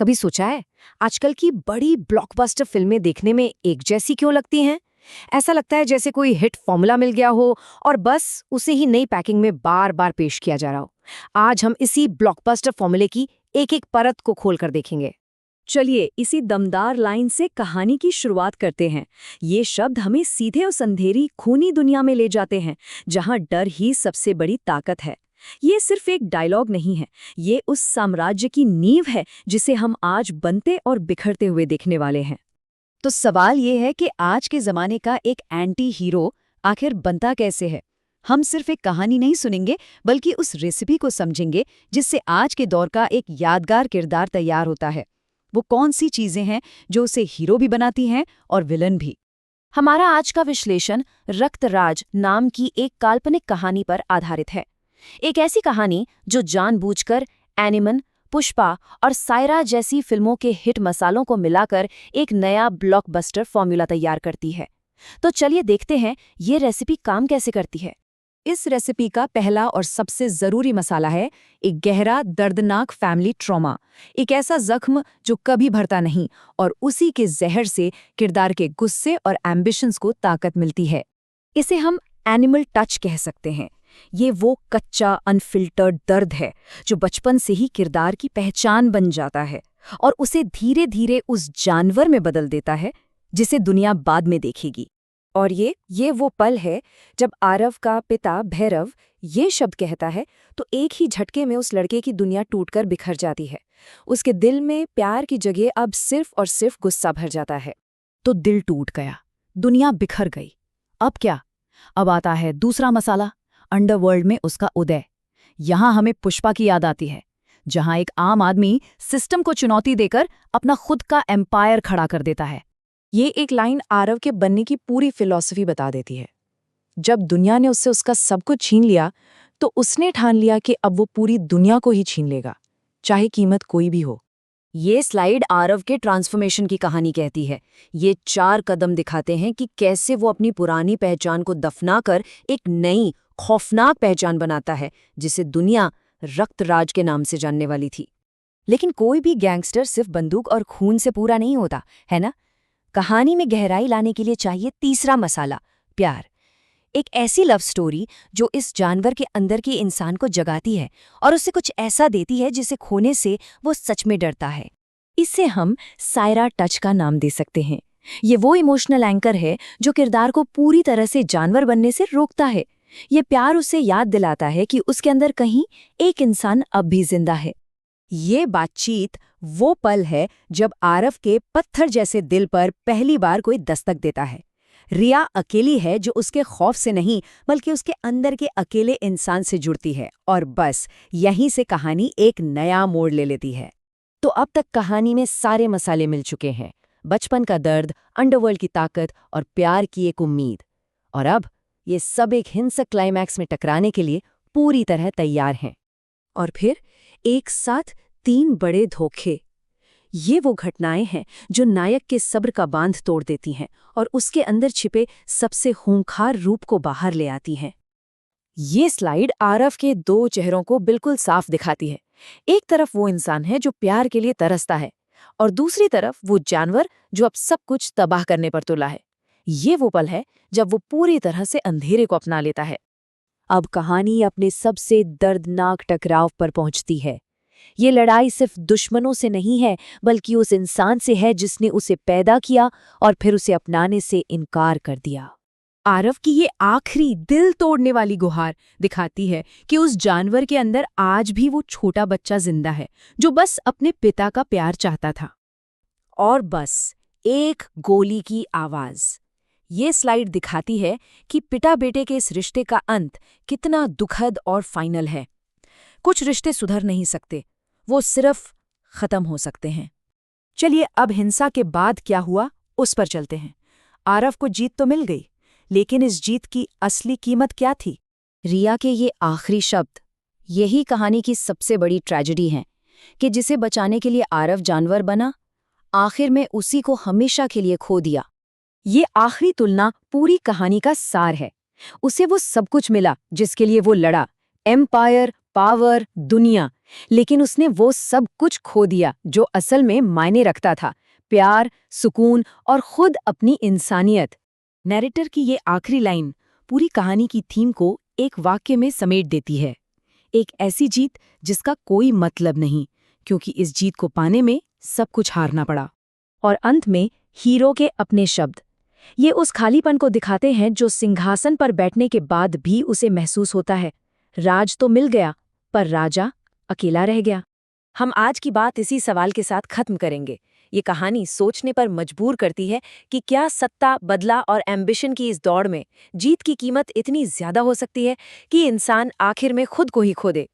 कभी सोचा है आजकल की बड़ी ब्लॉकबस्टर फिल्में देखने में एक जैसी क्यों लगती हैं? ऐसा लगता है जैसे कोई हिट फॉर्मूला मिल गया हो और बस उसे ही नई पैकिंग में बार बार पेश किया जा रहा हो। आज हम इसी ब्लॉकबस्टर फॉर्मूले की एक एक परत को खोलकर देखेंगे। चलिए इसी दमदार लाइन से कहानी की शुरुआत करते हैं। ये शब्द हमें सीधे उस अंधेरी खूनी दुनिया में ले जाते हैं जहां डर ही सबसे बड़ी ताकत है। ये सिर्फ एक डायलॉग नहीं है, ये उस साम्राज्य की नींव है जिसे हम आज बनते और बिखरते हुए देखने वाले हैं। तो सवाल ये है कि आज के जमाने का एक एंटी हीरो आखिर बनता कैसे है। हम सिर्फ एक कहानी नहीं सुनेंगे बल्कि उस रेसिपी को समझेंगे जिससे आज के दौर का एक यादगार किरदार तैयार होता है। वो कौन सी चीजें हैं जो उसे हीरो भी बनाती हैं और विलन भी। हमारा आज का विश्लेषण रक्तराज नाम की एक काल्पनिक कहानी पर आधारित है। एक ऐसी कहानी जो जानबूझकर एनिमल, पुष्पा और सायरा जैसी फिल्मों के हिट मसालों को मिलाकर एक नया ब्लॉकबस्टर फॉर्मूला तैयार करती है। तो चलिए देखते हैं ये रेसिपी काम कैसे करती है। इस रेसिपी का पहला और सबसे जरूरी मसाला है एक गहरा दर्दनाक फैमिली ट्रॉमा, एक ऐसा जख्म जो कभी भरता नहीं और उसी के जहर से किरदार के गुस्से और एम्बिशंस को ताकत मिलती है। इसे हम एनिमल टच कह सकते हैं। ये वो कच्चा अनफिल्टर्ड दर्द है जो बचपन से ही किरदार की पहचान बन जाता है और उसे धीरे धीरे उस जानवर में बदल देता है जिसे दुनिया बाद में देखेगी। और ये वो पल है जब आरव का पिता भैरव ये शब्द कहता है तो एक ही झटके में उस लड़के की दुनिया टूटकर बिखर जाती है। उसके दिल में प्यार की जगह अब सिर्फ और सिर्फ गुस्सा भर जाता है। तो दिल टूट गया, दुनिया बिखर गई। अब क्या? अब आता है दूसरा मसाला, अंडरवर्ल्ड में उसका उदय। यहां हमें पुष्पा की याद आती है, जहां एक आम आदमी सिस्टम को चुनौती देकर अपना खुद का एम्पायर खड़ा कर देता है। ये एक लाइन आरव के बनने की पूरी फिलॉसफी बता देती है। जब दुनिया ने उससे उसका सब कुछ छीन लिया तो उसने ठान लिया कि अब वो पूरी दुनिया को ही छीन लेगा, चाहे कीमत कोई भी हो। ये स्लाइड आरव के ट्रांसफॉर्मेशन की कहानी कहती है। ये 4 कदम दिखाते हैं कि कैसे वो अपनी पुरानी पहचान को दफनाकर एक नई खौफनाक पहचान बनाता है जिसे दुनिया रक्तराज के नाम से जानने वाली थी। लेकिन कोई भी गैंगस्टर सिर्फ बंदूक और खून से पूरा नहीं होता, है ना? कहानी में गहराई लाने के लिए चाहिए तीसरा मसाला, प्यार। एक ऐसी लव स्टोरी जो इस जानवर के अंदर के इंसान को जगाती है और उसे कुछ ऐसा देती है जिसे खोने से वो सच में डरता है। इसे हम सायरा टच का नाम दे सकते हैं। ये वो इमोशनल एंकर है जो किरदार को पूरी तरह से जानवर बनने से रोकता है। ये प्यार उसे याद दिलाता है कि उसके अंदर कहीं एक इंसान अब भी जिंदा है। ये बातचीत वो पल है जब आरव के पत्थर जैसे दिल पर पहली बार कोई दस्तक देता है। रिया अकेली है जो उसके खौफ से नहीं बल्कि उसके अंदर के अकेले इंसान से जुड़ती है और बस यहीं से कहानी एक नया मोड़ ले लेती है। तो अब तक कहानी में सारे मसाले मिल चुके हैं, बचपन का दर्द, अंडरवर्ल्ड की ताकत और प्यार की एक उम्मीद। और अब ये सब एक हिंसक क्लाइमैक्स में टकराने के लिए पूरी तरह तैयार हैं। और फिर एक साथ 3 बड़े धोखे। ये वो घटनाएं हैं जो नायक के सब्र का बांध तोड़ देती हैं और उसके अंदर छिपे सबसे खूंखार रूप को बाहर ले आती हैं। ये स्लाइड आरव के 2 चेहरों को बिल्कुल साफ दिखाती है। एक तरफ वो इंसान है जो प्यार के लिए तरसता है और दूसरी तरफ वो जानवर जो अब सब कुछ तबाह करने पर तुला है। ये वो पल है जब वो पूरी तरह से अंधेरे को अपना लेता है। अब कहानी अपने सबसे दर्दनाक टकराव पर पहुंचती है। ये लड़ाई सिर्फ दुश्मनों से नहीं है बल्कि उस इंसान से है जिसने उसे पैदा किया और फिर उसे अपनाने से इनकार कर दिया। आरव की ये आखिरी दिल तोड़ने वाली गुहार दिखाती है कि उस जानवर के अंदर आज भी वो छोटा बच्चा जिंदा है जो बस अपने पिता का प्यार चाहता था। और बस एक गोली की आवाज। ये स्लाइड दिखाती है कि पिता बेटे के इस रिश्ते का अंत कितना दुखद और फाइनल है। कुछ रिश्ते सुधर नहीं सकते, वो सिर्फ खत्म हो सकते हैं। चलिए अब हिंसा के बाद क्या हुआ उस पर चलते हैं। आरव को जीत तो मिल गई, लेकिन इस जीत की असली कीमत क्या थी? रिया के ये आखिरी शब्द, यही कहानी की सबसे बड़ी ट्रेजेडी है कि जिसे बचाने के लिए आरव जानवर बना, आखिर में उसी को हमेशा के लिए खो दिया। ये आखिरी तुलना पूरी कहानी का सार है। उसे वो सब कुछ मिला जिसके लिए वो लड़ा, एम्पायर, पावर, दुनिया। लेकिन उसने वो सब कुछ खो दिया जो असल में मायने रखता था, प्यार, सुकून और खुद अपनी इंसानियत। नैरेटर की ये आखिरी लाइन पूरी कहानी की थीम को एक वाक्य में समेट देती है। एक ऐसी जीत जिसका कोई मतलब नहीं, क्योंकि इस जीत को पाने में सब कुछ हारना पड़ा। और अंत में हीरो के अपने शब्द, ये उस खालीपन को दिखाते हैं जो सिंहासन पर बैठने के बाद भी उसे महसूस होता है। राज तो मिल गया, पर राजा अकेला रह गया। हम आज की बात इसी सवाल के साथ खत्म करेंगे। ये कहानी सोचने पर मजबूर करती है कि क्या सत्ता, बदला और एम्बिशन की इस दौड़ में जीत की कीमत इतनी ज्यादा हो सकती है कि इंसान आखिर में खुद को ही खो दे।